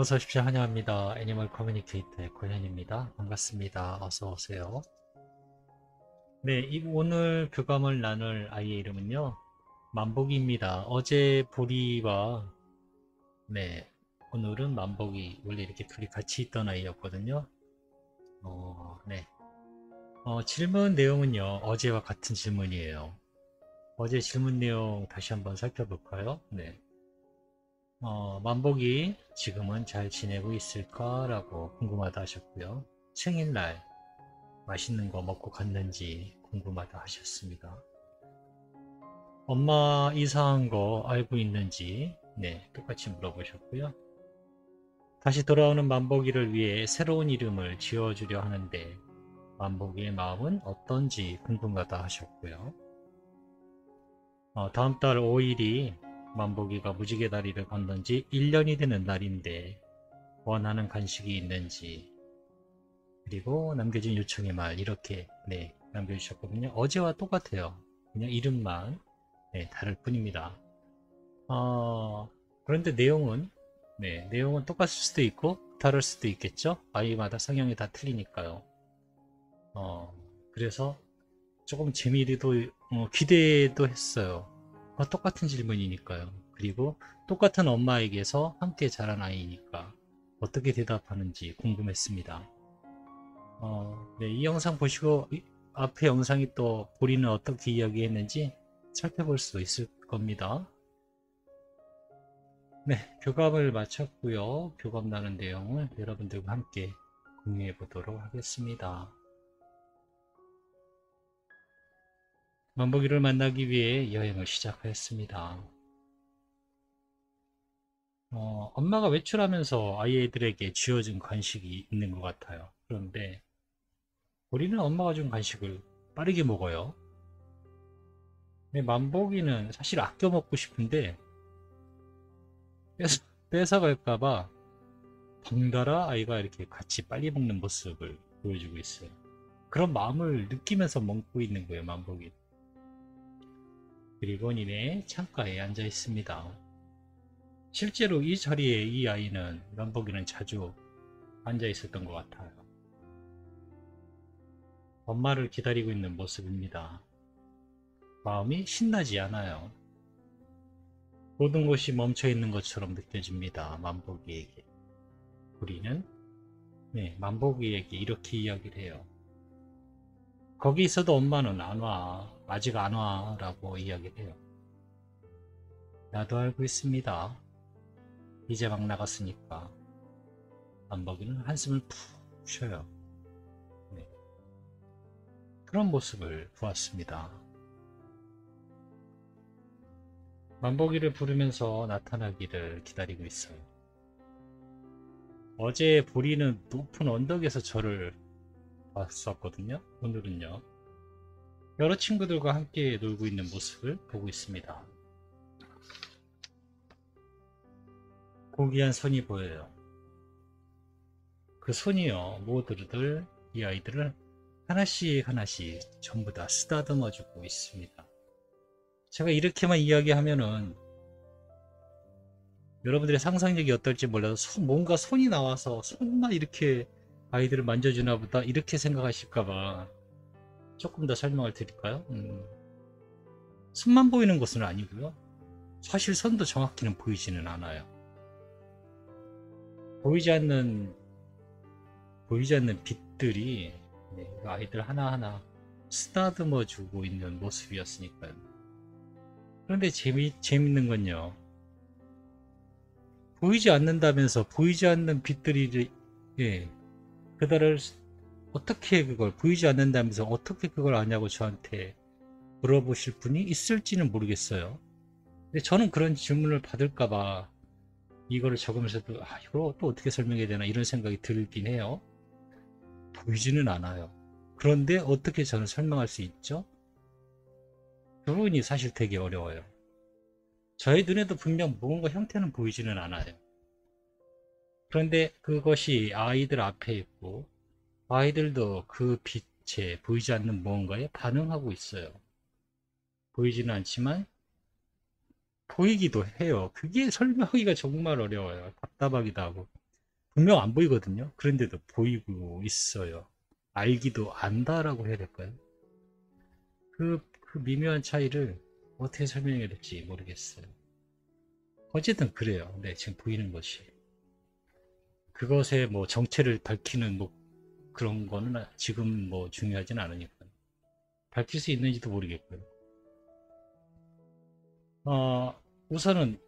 어서 오십시오. 환영합니다. 애니멀 커뮤니케이터의 고현입니다. 반갑습니다. 어서 오세요. 네, 오늘 교감을 나눌 아이의 이름은요, 만복이입니다. 어제 보리와, 네, 오늘은 만복이, 원래 이렇게 둘이 같이 있던 아이였거든요. 네. 질문 내용은요, 어제와 같은 질문이에요. 어제 질문 내용 다시 한번 살펴볼까요? 네. 만복이 지금은 잘 지내고 있을까라고 궁금하다 하셨고요. 생일날 맛있는 거 먹고 갔는지 궁금하다 하셨습니다. 엄마 이사한 거 알고 있는지 네, 똑같이 물어보셨고요. 다시 돌아오는 만복이를 위해 새로운 이름을 지어주려 하는데 만복이의 마음은 어떤지 궁금하다 하셨고요. 다음 달 5일이 만복이가 무지개 다리를 건넌 지 1년이 되는 날인데 원하는 간식이 있는지, 그리고 남겨진 요청의 말 이렇게 네, 남겨주셨거든요. 어제와 똑같아요. 그냥 이름만 네, 다를 뿐입니다. 그런데 내용은 똑같을 수도 있고 다를 수도 있겠죠. 아이마다 성향이 다 틀리니까요. 어, 그래서 조금 재미도 기대도 했어요. 똑같은 질문이니까요. 그리고 똑같은 엄마에게서 함께 자란 아이니까 어떻게 대답하는지 궁금했습니다. 네, 이 영상 보시고 앞에 영상이 또 우리는 어떻게 이야기했는지 살펴볼 수 있을 겁니다. 네, 교감을 마쳤고요. 교감 나눈 내용을 여러분들과 함께 공유해 보도록 하겠습니다. 만복이를 만나기 위해 여행을 시작하였습니다. 엄마가 외출하면서 아이들에게 쥐어준 간식이 있는 것 같아요. 그런데 우리는 엄마가 준 간식을 빠르게 먹어요. 근데 만복이는 사실 아껴 먹고 싶은데 뺏어갈까봐 덩달아 아이가 이렇게 같이 빨리 먹는 모습을 보여주고 있어요. 그런 마음을 느끼면서 먹고 있는 거예요, 만복이. 그리고 니네 창가에 앉아 있습니다. 실제로 이 자리에 이 아이는 만복이는 자주 앉아 있었던 것 같아요. 엄마를 기다리고 있는 모습입니다. 마음이 신나지 않아요. 모든 것이 멈춰 있는 것처럼 느껴집니다. 만복이에게. 우리는 네, 만복이에게 이렇게 이야기를 해요. 거기 있어도 엄마는 안 와. 아직 안 와. 라고 이야기를 해요. 나도 알고 있습니다. 이제 막 나갔으니까. 만복이는 한숨을 푹 쉬어요. 네, 그런 모습을 보았습니다. 만복이를 부르면서 나타나기를 기다리고 있어요. 어제 보리는 높은 언덕에서 저를 봤었거든요. 오늘은요. 여러 친구들과 함께 놀고 있는 모습을 보고 있습니다. 고귀한 손이 보여요. 그 손이요, 모두들 이 아이들을 하나씩 하나씩 전부 다 쓰다듬어 주고 있습니다. 제가 이렇게만 이야기하면은 여러분들의 상상력이 어떨지 몰라도 뭔가 손이 나와서 손만 이렇게 아이들을 만져주나 보다 이렇게 생각하실까봐 조금 더 설명을 드릴까요? 손만 보이는 것은 아니고요. 사실 손도 정확히는 보이지는 않아요. 보이지 않는 빛들이 아이들 하나하나 쓰다듬어 주고 있는 모습이었으니까요. 그런데 재밌는 건요. 보이지 않는다면서 보이지 않는 빛들이 예, 그달을 어떻게 그걸 보이지 않는다면서 어떻게 그걸 아냐고 저한테 물어보실 분이 있을지는 모르겠어요. 근데 저는 그런 질문을 받을까봐 이거를 적으면서도 이걸 또 어떻게 설명해야 되나 이런 생각이 들긴 해요. 보이지는 않아요. 그런데 어떻게 저는 설명할 수 있죠? 그 부분이 사실 되게 어려워요. 저의 눈에도 분명 뭔가 형태는 보이지는 않아요. 그런데 그것이 아이들 앞에 있고 아이들도 그 빛에 보이지 않는 무언가에 반응하고 있어요. 보이지는 않지만 보이기도 해요. 그게 설명하기가 정말 어려워요. 답답하기도 하고. 분명 안 보이거든요. 그런데도 보이고 있어요. 알기도 안다라고 해야 될까요? 그 미묘한 차이를 어떻게 설명해야 될지 모르겠어요. 어쨌든 그래요. 네, 지금 보이는 것이. 그것의 뭐 정체를 밝히는 뭐 그런 거는 지금 뭐 중요하진 않으니까. 밝힐 수 있는지도 모르겠고요. 우선은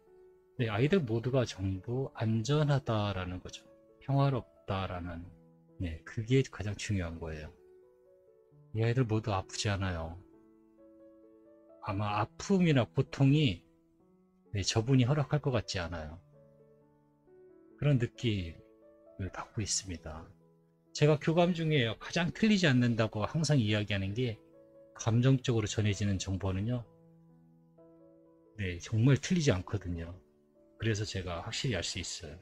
네, 아이들 모두가 전부 안전하다라는 거죠. 평화롭다라는, 네, 그게 가장 중요한 거예요. 이 아이들 모두 아프지 않아요. 아마 아픔이나 고통이 네, 저분이 허락할 것 같지 않아요. 그런 느낌을 받고 있습니다. 제가 교감 중에 가장 틀리지 않는다고 항상 이야기하는 게 감정적으로 전해지는 정보는요, 네, 정말 틀리지 않거든요. 그래서 제가 확실히 알 수 있어요.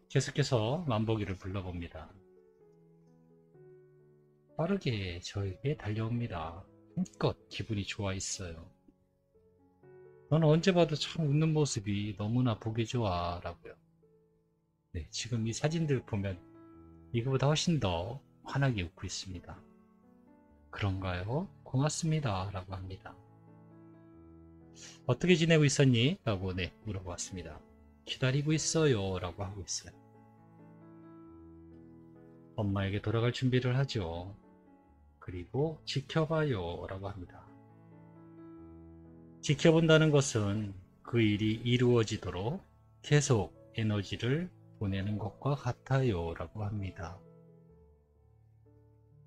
계속해서 만보기를 불러봅니다. 빠르게 저에게 달려옵니다. 힘껏 기분이 좋아 있어요. 너는 언제 봐도 참 웃는 모습이 너무나 보기 좋아 라고요. 네, 지금 이 사진들 보면 이거보다 훨씬 더 환하게 웃고 있습니다. 그런가요? 고맙습니다 라고 합니다. 어떻게 지내고 있었니? 라고 네, 물어봤습니다. 기다리고 있어요 라고 하고 있어요. 엄마에게 돌아갈 준비를 하죠. 그리고 지켜봐요 라고 합니다. 지켜본다는 것은 그 일이 이루어지도록 계속 에너지를 보내는 것과 같아요 라고 합니다.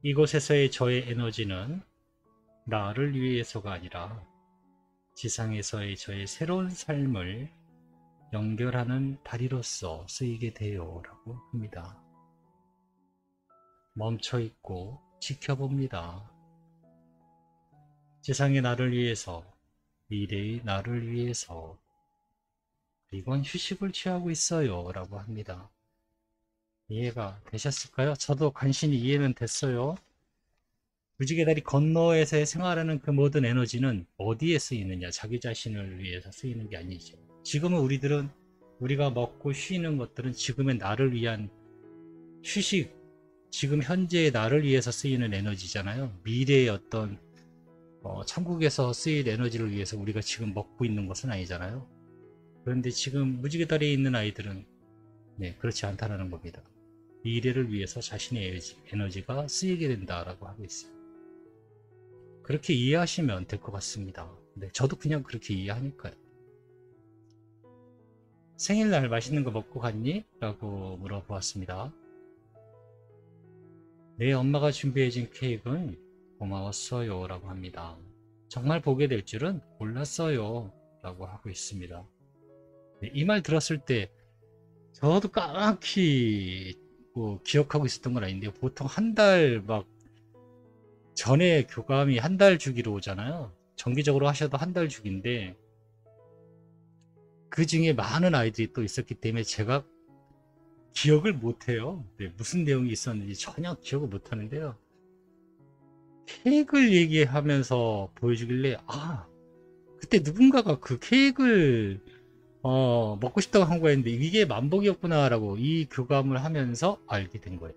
이곳에서의 저의 에너지는 나를 위해서가 아니라 지상에서의 저의 새로운 삶을 연결하는 다리로서 쓰이게 돼요 라고 합니다. 멈춰있고 지켜봅니다. 지상의 나를 위해서, 미래의 나를 위해서, 이건 휴식을 취하고 있어요 라고 합니다. 이해가 되셨을까요? 저도 간신히 이해는 됐어요. 무지개 다리 건너에서의 생활하는 그 모든 에너지는 어디에 쓰이느냐? 자기 자신을 위해서 쓰이는 게 아니죠. 지금은 우리가 먹고 쉬는 것들은 지금의 나를 위한 휴식, 지금 현재의 나를 위해서 쓰이는 에너지잖아요. 미래의 어떤 천국에서 쓰일 에너지를 위해서 우리가 지금 먹고 있는 것은 아니잖아요. 그런데 지금 무지개 다리에 있는 아이들은 네, 그렇지 않다는 겁니다. 미래를 위해서 자신의 에너지가 쓰이게 된다라고 하고 있어요. 그렇게 이해하시면 될 것 같습니다. 네, 저도 그냥 그렇게 이해하니까요. 생일날 맛있는 거 먹고 갔니? 라고 물어보았습니다. 내 엄마가 준비해준 케이크는 고마웠어요 라고 합니다. 정말 보게 될 줄은 몰랐어요 라고 하고 있습니다. 네, 이 말 들었을 때 저도 까맣게 기억하고 있었던 건 아닌데요. 보통 한 달 막 전에 교감이 한 달 주기로 오잖아요. 정기적으로 하셔도 한 달 주기인데 그 중에 많은 아이들이 또 있었기 때문에 제가 기억을 못해요. 네, 무슨 내용이 있었는지 전혀 기억을 못하는데요. 케이크를 얘기하면서 보여주길래 그때 누군가가 그 케이크를 먹고 싶다고 한 거였는데 이게 만복이었구나 라고 이 교감을 하면서 알게 된 거예요.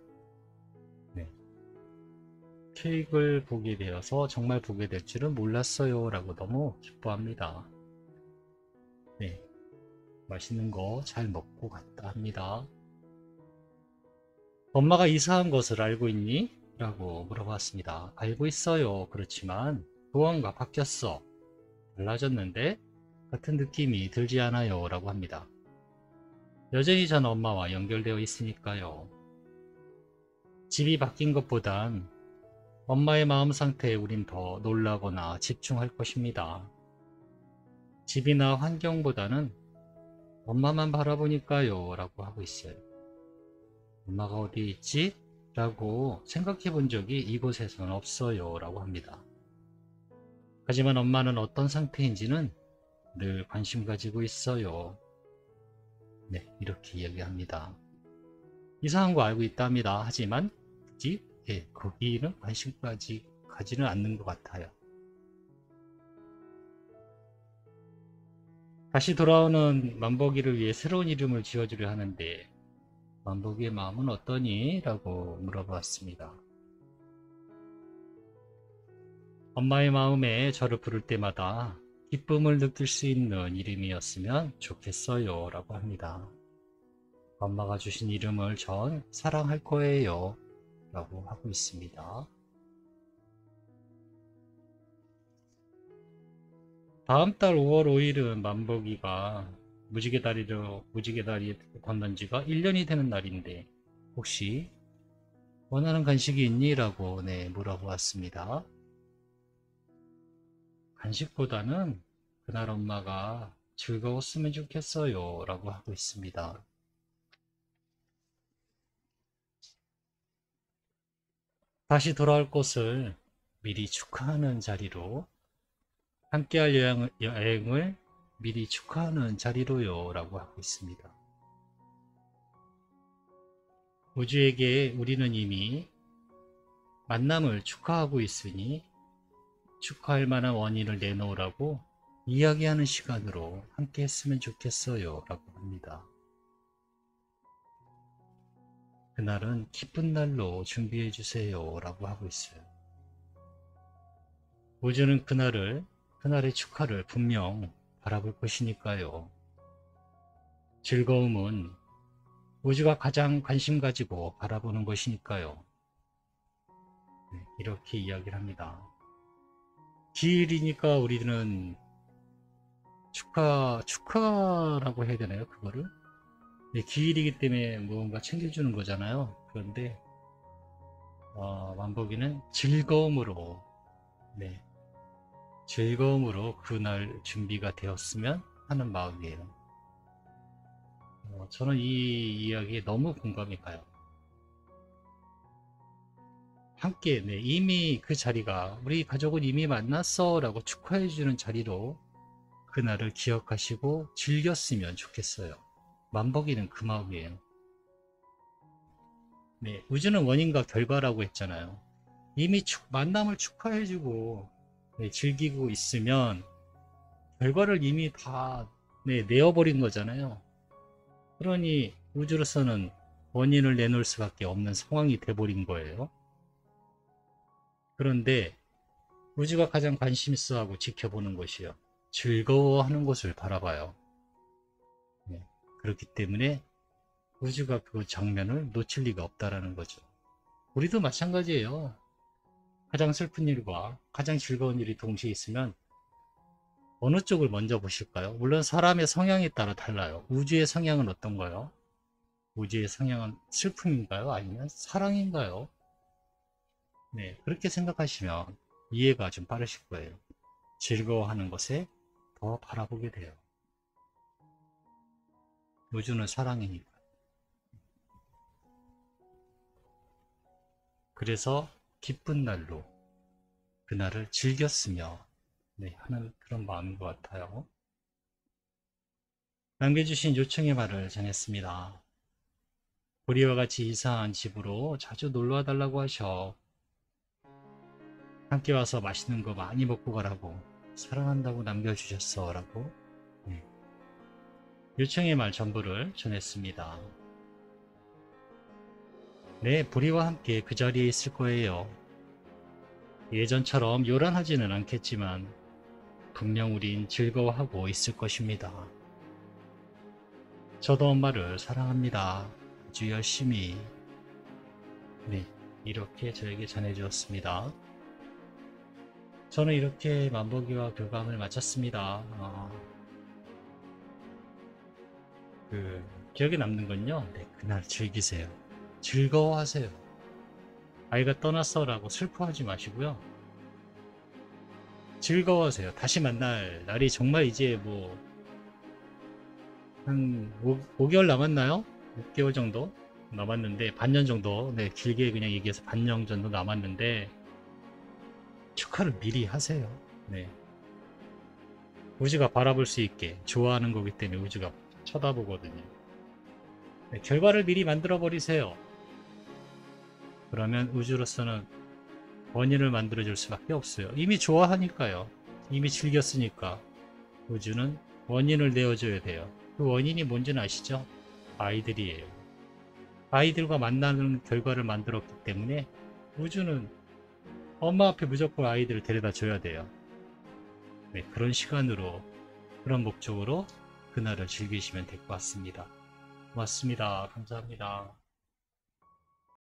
네. 케이크를 보게 되어서 정말 보게 될 줄은 몰랐어요 라고 너무 기뻐합니다. 네. 맛있는 거 잘 먹고 갔다 합니다. 엄마가 이사한 것을 알고 있니? 라고 물어봤습니다. 알고 있어요. 그렇지만 무언가 바뀌었어. 달라졌는데 같은 느낌이 들지 않아요. 라고 합니다. 여전히 전 엄마와 연결되어 있으니까요. 집이 바뀐 것보단 엄마의 마음 상태에 우린 더 놀라거나 집중할 것입니다. 집이나 환경보다는 엄마만 바라보니까요. 라고 하고 있어요. 엄마가 어디 있지? 라고 생각해 본 적이 이곳에서는 없어요. 라고 합니다. 하지만 엄마는 어떤 상태인지는 늘 관심 가지고 있어요. 네, 이렇게 이야기합니다. 이상한 거 알고 있답니다. 하지만 굳이 거기는 관심까지 가지는 않는 것 같아요. 다시 돌아오는 만복이를 위해 새로운 이름을 지어주려 하는데 만복이의 마음은 어떠니? 라고 물어보았습니다. 엄마의 마음에 저를 부를 때마다 기쁨을 느낄 수 있는 이름이었으면 좋겠어요 라고 합니다. 엄마가 주신 이름을 전 사랑할 거예요 라고 하고 있습니다. 다음 달 5월 5일은 만복이가 무지개 다리 건넌 지가 1년이 되는 날인데 혹시 원하는 간식이 있니? 라고 물어보았습니다. 간식보다는 그날 엄마가 즐거웠으면 좋겠어요 라고 하고 있습니다. 다시 돌아올 곳을 미리 축하하는 자리로 함께할 여행을 미리 축하하는 자리로요 라고 하고 있습니다. 우주에게 우리는 이미 만남을 축하하고 있으니 축하할 만한 원인을 내놓으라고 이야기하는 시간으로 함께 했으면 좋겠어요 라고 합니다. 그날은 기쁜 날로 준비해 주세요 라고 하고 있어요. 우주는 그날의 축하를 분명 바라볼 것이니까요. 즐거움은 우주가 가장 관심 가지고 바라보는 것이니까요. 이렇게 이야기를 합니다. 기일이니까 우리는 축하라고 해야 되나요? 그거를? 기일이기 때문에 무언가 챙겨주는 거잖아요. 그런데 만복이는 즐거움으로 그날 준비가 되었으면 하는 마음이에요. 저는 이 이야기에 너무 공감이 가요. 함께 이미 그 자리가 우리 가족은 이미 만났어 라고 축하해주는 자리로 그날을 기억하시고 즐겼으면 좋겠어요. 만복이는 그 마음이에요. 우주는 원인과 결과라고 했잖아요. 이미 만남을 축하해주고 즐기고 있으면 결과를 이미 다 내어버린 거잖아요. 그러니 우주로서는 원인을 내놓을 수밖에 없는 상황이 돼버린 거예요. 그런데 우주가 가장 관심 있어하고 지켜보는 것이요. 즐거워하는 것을 바라봐요. 그렇기 때문에 우주가 그 장면을 놓칠 리가 없다라는 거죠. 우리도 마찬가지예요. 가장 슬픈 일과 가장 즐거운 일이 동시에 있으면 어느 쪽을 먼저 보실까요? 물론 사람의 성향에 따라 달라요. 우주의 성향은 어떤가요? 우주의 성향은 슬픔인가요? 아니면 사랑인가요? 그렇게 생각하시면 이해가 좀 빠르실 거예요. 즐거워하는 것에 더 바라보게 돼요. 우주는 사랑이니까. 그래서 기쁜 날로 그날을 즐겼으며 하는 그런 마음인 것 같아요. 남겨주신 요청의 말을 전했습니다. 우리와 같이 이사한 집으로 자주 놀러와 달라고 하셔. 함께 와서 맛있는 거 많이 먹고 가라고, 사랑한다고 남겨주셨어 라고 요청의 말 전부를 전했습니다. 보리와 함께 그 자리에 있을 거예요. 예전처럼 요란하지는 않겠지만 분명 우린 즐거워하고 있을 것입니다. 저도 엄마를 사랑합니다. 아주 열심히. 이렇게 저에게 전해주었습니다. 저는 이렇게 만복이와 교감을 마쳤습니다. 기억에 남는 건요. 그날 즐기세요. 즐거워하세요. 아이가 떠났어 라고 슬퍼하지 마시고요. 즐거워하세요. 다시 만날 날이 정말 이제 한 5개월 남았나요? 6개월 정도 남았는데, 반년 정도, 길게 그냥 얘기해서 반년 정도 남았는데, 축하를 미리 하세요. 우주가 바라볼 수 있게 좋아하는 거기 때문에 우주가 쳐다보거든요. 결과를 미리 만들어 버리세요. 그러면 우주로서는 원인을 만들어 줄 수밖에 없어요. 이미 좋아하니까요. 이미 즐겼으니까 우주는 원인을 내어줘야 돼요. 그 원인이 뭔지는 아시죠? 아이들이에요. 아이들과 만나는 결과를 만들었기 때문에 우주는 엄마 앞에 무조건 아이들을 데려다 줘야 돼요. 네, 그런 시간으로, 그런 목적으로 그날을 즐기시면 될 것 같습니다. 고맙습니다. 감사합니다.